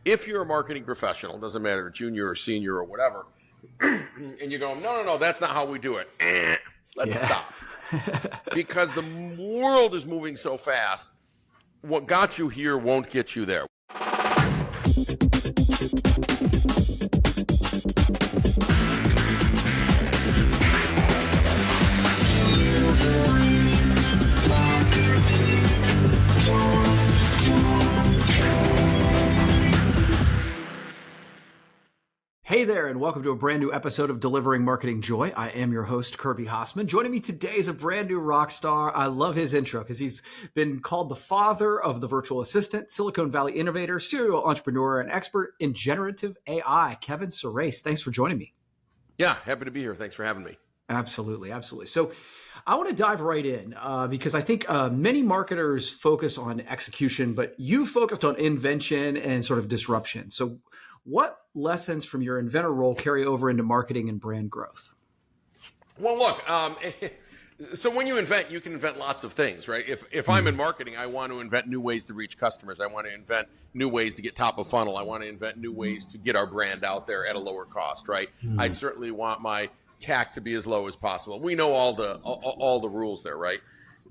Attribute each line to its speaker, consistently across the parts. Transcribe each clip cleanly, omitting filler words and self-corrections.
Speaker 1: if you're a marketing professional, doesn't matter, junior or senior or whatever, and you go, no, that's not how we do it. Let's stop. Because the world is moving so fast, what got you here won't get you there.
Speaker 2: Hey there, and welcome to a brand new episode of Delivering Marketing Joy. I am your host, Kirby Hassman. Joining me today is a brand new rock star. I love his intro because he's been called the father of the virtual assistant, Silicon Valley innovator, serial entrepreneur, and expert in generative AI, Kevin Surace. Thanks for joining me.
Speaker 1: Yeah, happy to be here. Thanks for having me.
Speaker 2: Absolutely. So I want to dive right in because I think many marketers focus on execution, but you focused on invention and sort of disruption. So what lessons from your inventor role carry over into marketing and brand growth?
Speaker 1: Well, look, so when you invent, you can invent lots of things, right? If I'm in marketing, I want to invent new ways to reach customers. I want to invent new ways to get top of funnel. I want to invent new ways to get our brand out there at a lower cost, right? I certainly want my CAC to be as low as possible. We know all the rules there, right?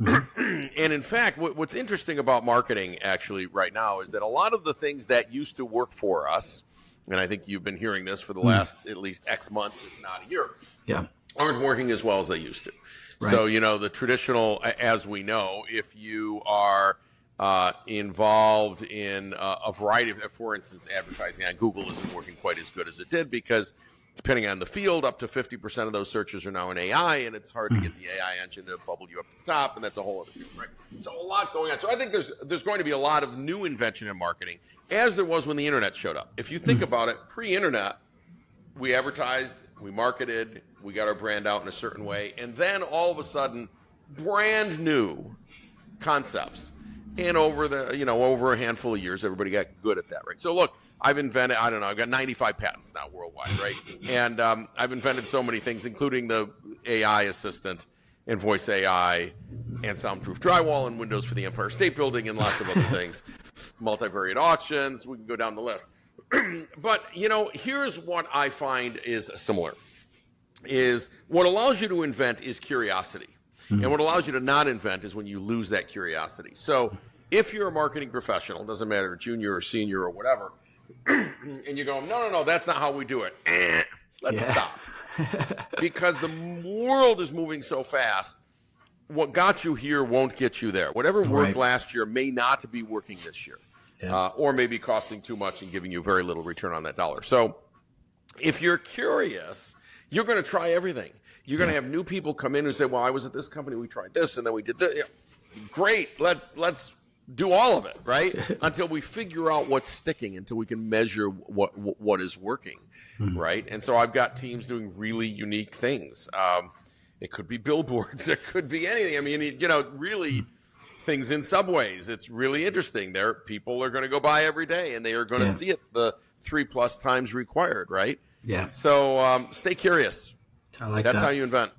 Speaker 1: And in fact, what's interesting about marketing actually right now is that a lot of the things that used to work for us, and I think you've been hearing this for the last at least X months, if not a year, aren't working as well as they used to. Right. So, the traditional, as we know, if you are involved in a variety of, for instance, advertising on Google isn't working quite as good as it did because depending on the field, up to 50% of those searches are now in AI, and it's hard to get the AI engine to bubble you up to the top, and that's a whole other field, right? So a lot going on. So I think there's going to be a lot of new invention in marketing, as there was when the internet showed up. If you think about it, pre-internet, we advertised, we marketed, we got our brand out in a certain way, and then all of a sudden, brand new concepts. And over a handful of years, everybody got good at that, right? So look, I've got 95 patents now worldwide, right? And I've invented so many things, including the AI assistant and voice AI and soundproof drywall and windows for the Empire State Building and lots of other things, multivariate auctions. We can go down the list. But, here's what I find is similar, is what allows you to invent is curiosity. And what allows you to not invent is when you lose that curiosity. So if you're a marketing professional, doesn't matter, junior or senior or whatever, and you go, no, that's not how we do it. Let's stop. Because the world is moving so fast, what got you here won't get you there. Whatever worked last year may not be working this year, or maybe costing too much and giving you very little return on that dollar. So if you're curious, you're going to try everything. You're going to have new people come in who say, well, I was at this company, we tried this, and then we did this. Great, let's do all of it, right? Until we figure out what's sticking, until we can measure what is working, right? And so I've got teams doing really unique things. It could be billboards. It could be anything. I mean, really things in subways. It's really interesting. People are going to go by every day, and they are going to see it the 3+ times required, right? Yeah. So stay curious.
Speaker 2: I like
Speaker 1: That's
Speaker 2: that.
Speaker 1: how you invent.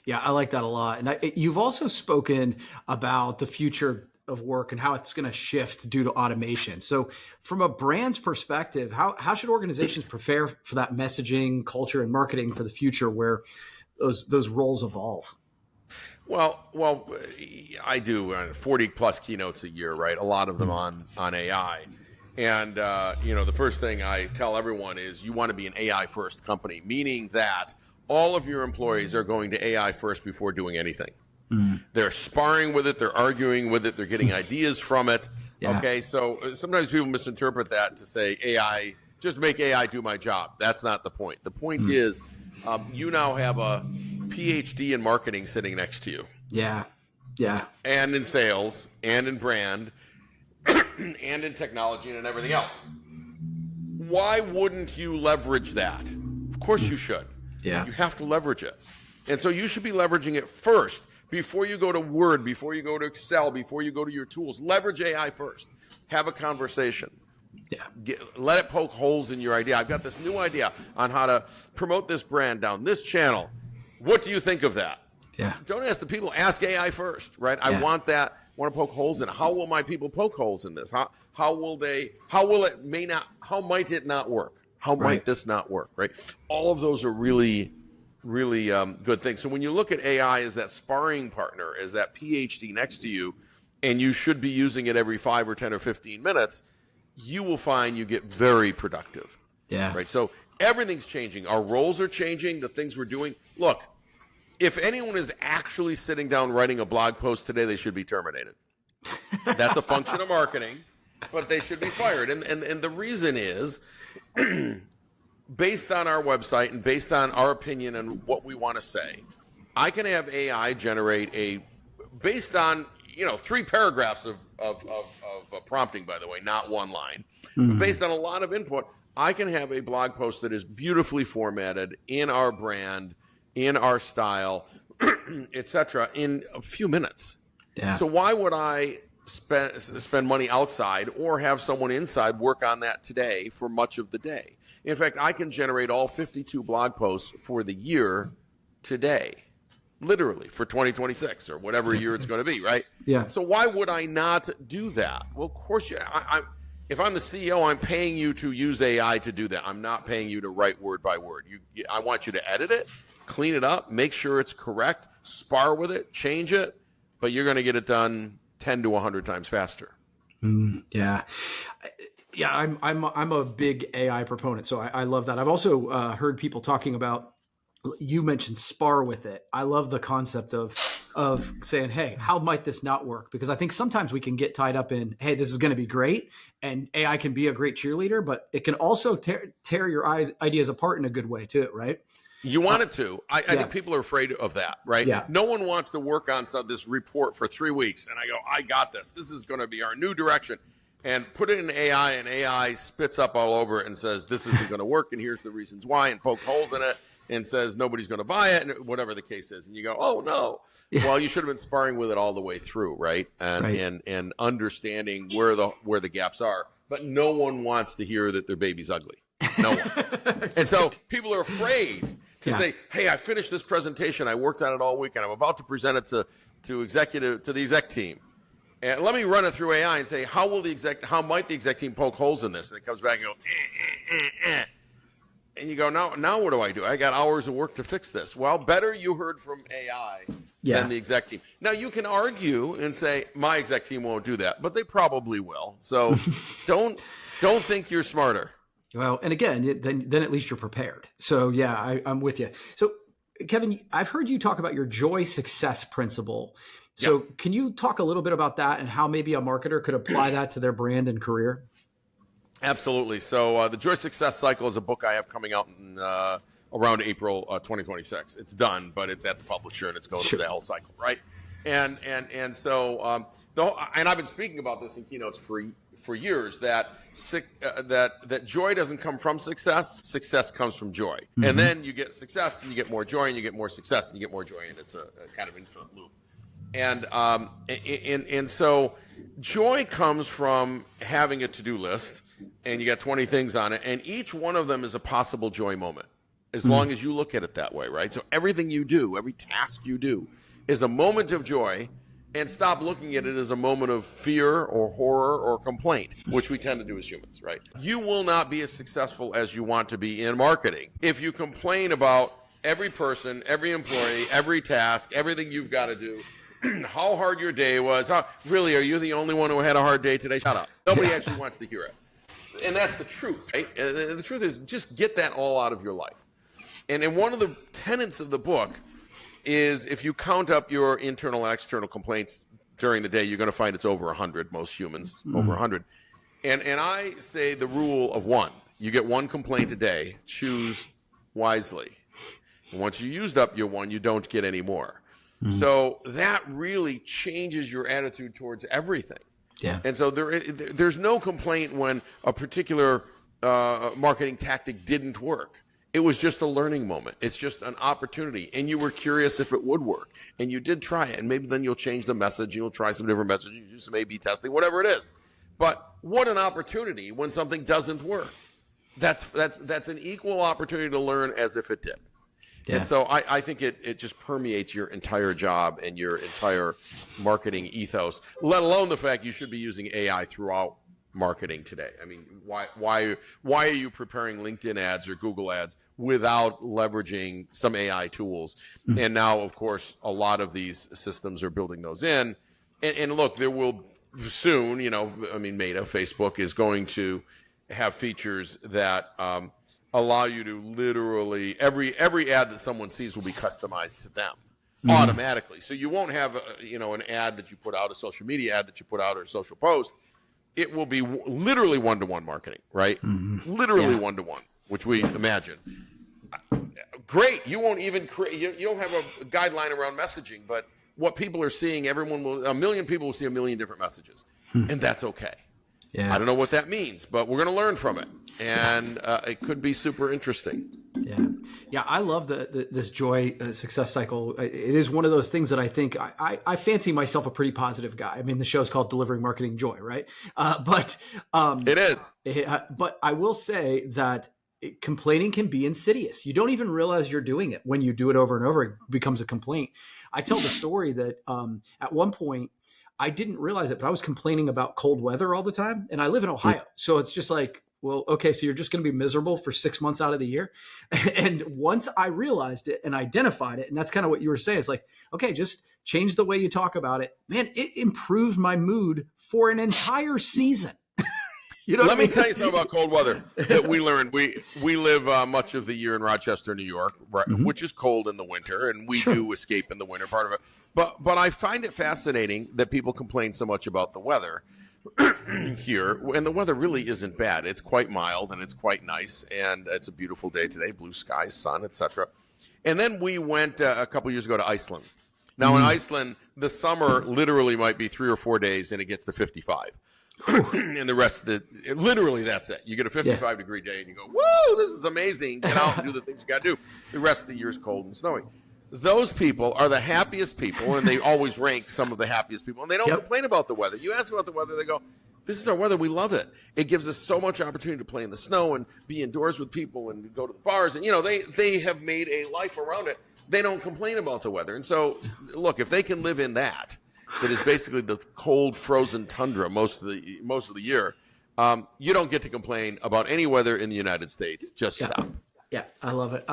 Speaker 2: Yeah, I like that a lot. And you've also spoken about the future of work and how it's going to shift due to automation. So from a brand's perspective, how should organizations prepare for that messaging, culture, and marketing for the future where those roles evolve?
Speaker 1: Well, I do 40+ keynotes a year, right? A lot of them on AI. And, the first thing I tell everyone is you want to be an AI first company, meaning that all of your employees are going to AI first before doing anything. They're sparring with it. They're arguing with it. They're getting ideas from it. Yeah. Okay. So sometimes people misinterpret that to say AI, just make AI do my job. That's not the point. The point is you now have a PhD in marketing sitting next to you. Yeah. Yeah. And in sales and in brand and in technology and in everything else. Why wouldn't you leverage that? Of course you should. Yeah. You have to leverage it. And so you should be leveraging it first before you go to Word, before you go to Excel, before you go to your tools. Leverage AI first. Have a conversation. Yeah. Let it poke holes in your idea. I've got this new idea on how to promote this brand down this channel. What do you think of that? Yeah. Don't ask the people. Ask AI first, right? Yeah. I want that want to poke holes in it. How will my people poke holes in this? How might it not work? How might this not work, right? All of those are really, really good things. So when you look at AI as that sparring partner, as that PhD next to you, and you should be using it every 5 or 10 or 15 minutes, you will find you get very productive.
Speaker 2: Yeah.
Speaker 1: Right. So everything's changing. Our roles are changing. The things we're doing. Look, if anyone is actually sitting down writing a blog post today, they should be terminated. That's a function of marketing, but they should be fired. And the reason is based on our website and based on our opinion and what we want to say, I can have AI generate based on 3 paragraphs of prompting, by the way, not one line. Mm-hmm. Based on a lot of input, I can have a blog post that is beautifully formatted in our brand, in our style, etc., in a few minutes. Yeah. So why would I spend money outside or have someone inside work on that today for much of the day? In fact, I can generate all 52 blog posts for the year today. Literally for 2026 or whatever year it's going to be, right? Yeah. So why would I not do that? Well, of course, if I'm the CEO, I'm paying you to use AI to do that. I'm not paying you to write word by word. I want you to edit it, clean it up, make sure it's correct, spar with it, change it, but you're going to get it done 10 to 100 times faster.
Speaker 2: Yeah. Yeah, I'm a big AI proponent, so I love that. I've also heard people talking about, you mentioned spar with it. I love the concept of saying, hey, how might this not work? Because I think sometimes we can get tied up in, hey, this is going to be great. And AI can be a great cheerleader, but it can also tear your ideas apart in a good way too, right?
Speaker 1: You want it to. I think people are afraid of that, right?
Speaker 2: Yeah.
Speaker 1: No one wants to work on this report for 3 weeks. And I go, I got this. This is going to be our new direction. And put it in AI, and AI spits up all over it and says, this isn't going to work, and here's the reasons why, and poke holes in it. And says nobody's going to buy it, and whatever the case is, and you go, "Oh no!" Yeah. Well, you should have been sparring with it all the way through, right? And understanding where the gaps are. But no one wants to hear that their baby's ugly. No one. And so people are afraid to say, "Hey, I finished this presentation. I worked on it all week, and I'm about to present it to the exec team. And let me run it through AI and say, how might the exec team poke holes in this?" And it comes back and go, And you go, now what do I do? I got hours of work to fix this. Well, better you heard from AI than the exec team. Now, you can argue and say, my exec team won't do that, but they probably will. So don't think you're smarter.
Speaker 2: Well, and again, then at least you're prepared. So, yeah, I'm with you. So, Kevin, I've heard you talk about your joy success principle. So can you talk a little bit about that and how maybe a marketer could apply that to their brand and career?
Speaker 1: Absolutely. So the Joy Success Cycle is a book I have coming out in, around April 2026. It's done, but it's at the publisher and it's going through the whole cycle, right? And so and I've been speaking about this in keynotes for years that joy doesn't come from success. Success comes from joy, and then you get success and you get more joy and you get more success and you get more joy, and it's a kind of infinite loop. And so joy comes from having a to-do list, and you got 20 things on it, and each one of them is a possible joy moment, as long as you look at it that way, right? So everything you do, every task you do, is a moment of joy, and stop looking at it as a moment of fear or horror or complaint, which we tend to do as humans, right? You will not be as successful as you want to be in marketing if you complain about every person, every employee, every task, everything you've got to do, how hard your day was. Really, are you the only one who had a hard day today? Shut up. Nobody actually wants to hear it. And that's the truth, right? And the truth is, just get that all out of your life. And one of the tenets of the book is, if you count up your internal and external complaints during the day, you're going to find it's over 100, most humans, over 100. And I say the rule of 1. You get 1 complaint a day. Choose wisely. And once you used up your 1, you don't get any more. So that really changes your attitude towards everything. Yeah. And so there's no complaint when a particular marketing tactic didn't work. It was just a learning moment. It's just an opportunity. And you were curious if it would work. And you did try it. And maybe then you'll change the message. You'll try some different messages. You do some A/B testing, whatever it is. But what an opportunity when something doesn't work. That's an equal opportunity to learn as if it did.
Speaker 2: Yeah.
Speaker 1: And so I think it just permeates your entire job and your entire marketing ethos, let alone the fact you should be using AI throughout marketing today. I mean, why are you preparing LinkedIn ads or Google ads without leveraging some AI tools? And now, of course, a lot of these systems are building those in. And look, there will soon, Meta, Facebook is going to have features that allow you to literally every ad that someone sees will be customized to them automatically. So you won't have an ad that you put out, a social media ad that you put out, or a social post. It will be literally one-to-one marketing, right? Literally one-to-one, which we imagine. Great. You won't even create. You don't have a guideline around messaging, but what people are seeing, a million people will see a million different messages, and that's okay.
Speaker 2: Yeah.
Speaker 1: I don't know what that means, but we're going to learn from it, and it could be super interesting.
Speaker 2: Yeah. I love this joy success cycle. It is one of those things that I think I fancy myself a pretty positive guy. I mean, the show's called Delivering Marketing Joy, right? But
Speaker 1: It is.
Speaker 2: But I will say that complaining can be insidious. You don't even realize you're doing it. When you do it over and over, it becomes a complaint. I tell the story that at one point, I didn't realize it, but I was complaining about cold weather all the time. And I live in Ohio. So it's just like, well, okay, so you're just going to be miserable for 6 months out of the year. And once I realized it and identified it, and that's kind of what you were saying, it's like, okay, just change the way you talk about it. Man, it improved my mood for an entire season.
Speaker 1: Let me tell you something about cold weather that we learned. We live much of the year in Rochester, New York, right, which is cold in the winter, and we do escape in the winter part of it. But I find it fascinating that people complain so much about the weather here, and the weather really isn't bad. It's quite mild, and it's quite nice, and it's a beautiful day today, blue skies, sun, etc. And then we went a couple years ago to Iceland. Now, in Iceland, the summer literally might be 3 or 4 days, and it gets to 55. And the rest of literally that's it. You get a 55-degree day and you go, whoa, this is amazing. Get out and do the things you got to do. The rest of the year is cold and snowy. Those people are the happiest people, and they always rank some of the happiest people. And they don't complain about the weather. You ask about the weather, they go, this is our weather. We love it. It gives us so much opportunity to play in the snow and be indoors with people and go to the bars. And, they have made a life around it. They don't complain about the weather. And so, look, if they can live in that is basically the cold, frozen tundra most of the year, you don't get to complain about any weather in the United States. Just stop.
Speaker 2: Yeah, I love it.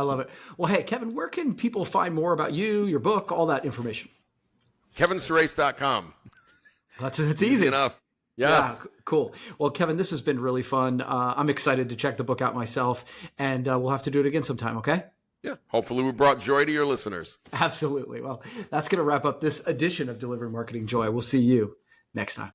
Speaker 2: Well, hey, Kevin, where can people find more about you, your book, all that information?
Speaker 1: KevinSurace.com.
Speaker 2: That's easy
Speaker 1: enough. Yes.
Speaker 2: Yeah, cool. Well, Kevin, this has been really fun. I'm excited to check the book out myself, and we'll have to do it again sometime, okay?
Speaker 1: Yeah. Hopefully we brought joy to your listeners.
Speaker 2: Absolutely. Well, that's going to wrap up this edition of Delivering Marketing Joy. We'll see you next time.